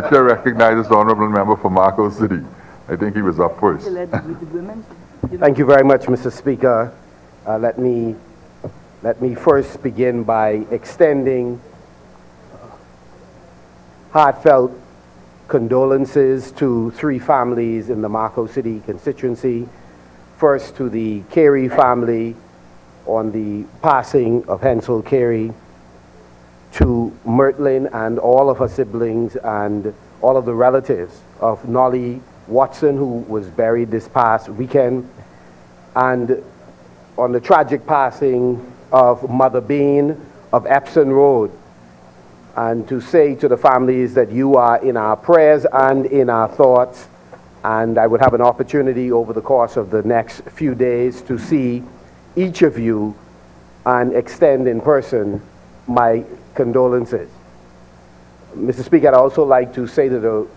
The chair recognizes the honorable member for Marco City. I think he was up first. Thank you very much, Mr. Speaker. Let me first begin by extending heartfelt condolences to three families in the Marco City constituency. First, to the Carey family on the passing of Hensel Carey, to Mertlin and all of her siblings and all of the relatives of Nolly Watson, who was buried this past weekend, and on the tragic passing of Mother Bean of Epsom Road, and to say to the families that you are in our prayers and in our thoughts. And I would have an opportunity over the course of the next few days to see each of you and extend in person my condolences. Mr. Speaker, I'd also like to say to the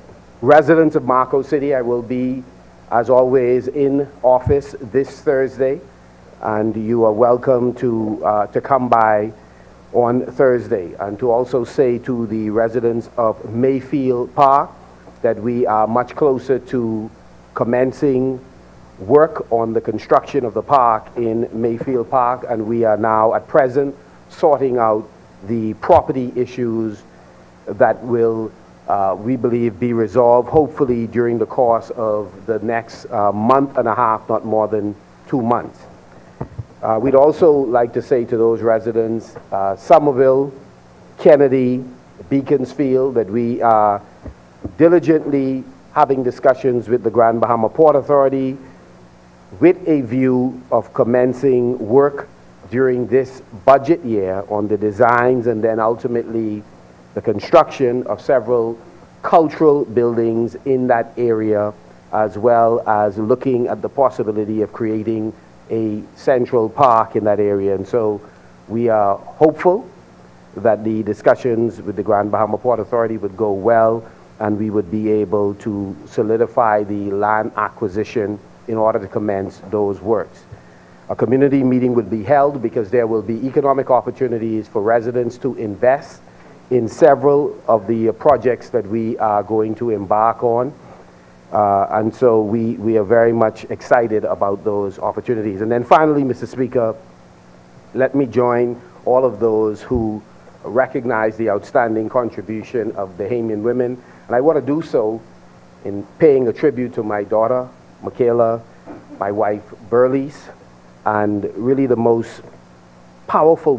residents of Marco City, I will be, as always, in office this Thursday, and you are welcome to come by on Thursday. And to also say to the residents of Mayfield Park that we are much closer to commencing work on the construction of the park in Mayfield Park, and we are now at present sorting out the property issues that will, we believe, be resolved hopefully during the course of the next month and a half, not more than 2 months. We'd also like to say to those residents, Somerville, Kennedy, Beaconsfield, that we are diligently having discussions with the Grand Bahama Port Authority with a view of commencing work during this budget year on the designs and then ultimately the construction of several cultural buildings in that area, as well as looking at the possibility of creating a central park in that area. And so we are hopeful that the discussions with the Grand Bahama Port Authority would go well, and we would be able to solidify the land acquisition in order to commence those works. A community meeting would be held because there will be economic opportunities for residents to invest in several of the projects that we are going to embark on. And so we are very much excited about those opportunities. And then finally, Mr. Speaker, let me join all of those who recognize the outstanding contribution of Bahamian women. And I want to do so in paying a tribute to my daughter, Michaela, my wife, Burleys, and really the most powerful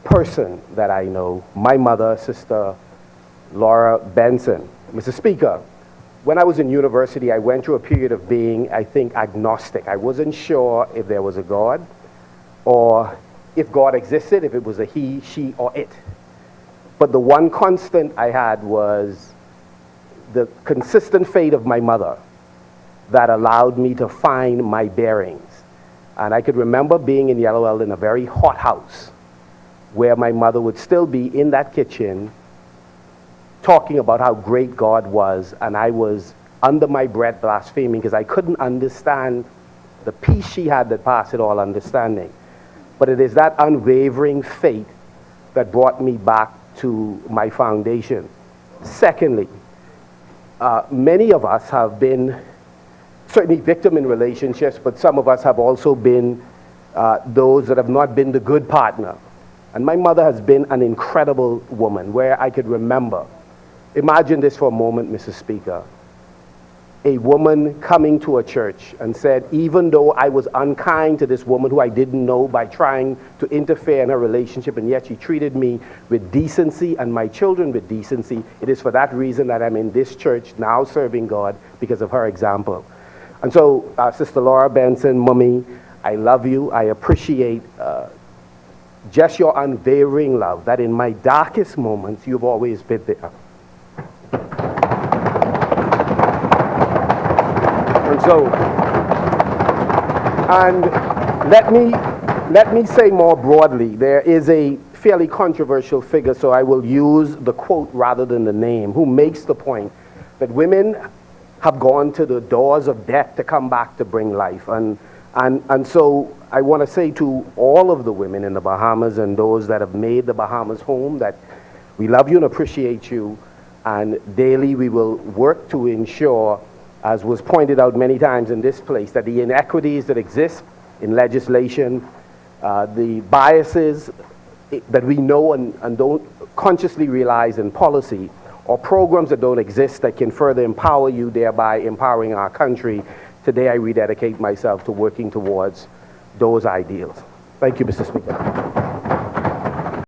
person that I know, my mother, Sister Laura Benson. Mr. Speaker, when I was in university, I went through a period of being, I think, agnostic. I wasn't sure if there was a God or if God existed, if it was a he, she, or it. But the one constant I had was the consistent faith of my mother that allowed me to find my bearings. And I could remember being in Yellowell in a very hot house where my mother would still be in that kitchen talking about how great God was, and I was under my breath blaspheming because I couldn't understand the peace she had that passed all understanding. But it is that unwavering faith that brought me back to my foundation. Secondly, many of us have been certainly victim in relationships, but some of us have also been those that have not been the good partner. And my mother has been an incredible woman where I could remember, imagine this for a moment, Mr. Speaker, a woman coming to a church and said, even though I was unkind to this woman who I didn't know by trying to interfere in her relationship, and yet she treated me with decency and my children with decency, it is for that reason that I'm in this church now serving God, because of her example. And so, Sister Laura Benson, Mummy, I love you. I appreciate just your unwavering love, that in my darkest moments, you've always been there. And let me say more broadly, there is a fairly controversial figure, so I will use the quote rather than the name, who makes the point that women have gone to the doors of death to come back to bring life. And so I want to say to all of the women in the Bahamas and those that have made the Bahamas home that we love you and appreciate you, And daily we will work to ensure, as was pointed out many times in this place, that the inequities that exist in legislation, the biases that we know and don't consciously realize in policy, or programs that don't exist that can further empower you, thereby empowering our country. Today I rededicate myself to working towards those ideals. Thank you, Mr. Speaker.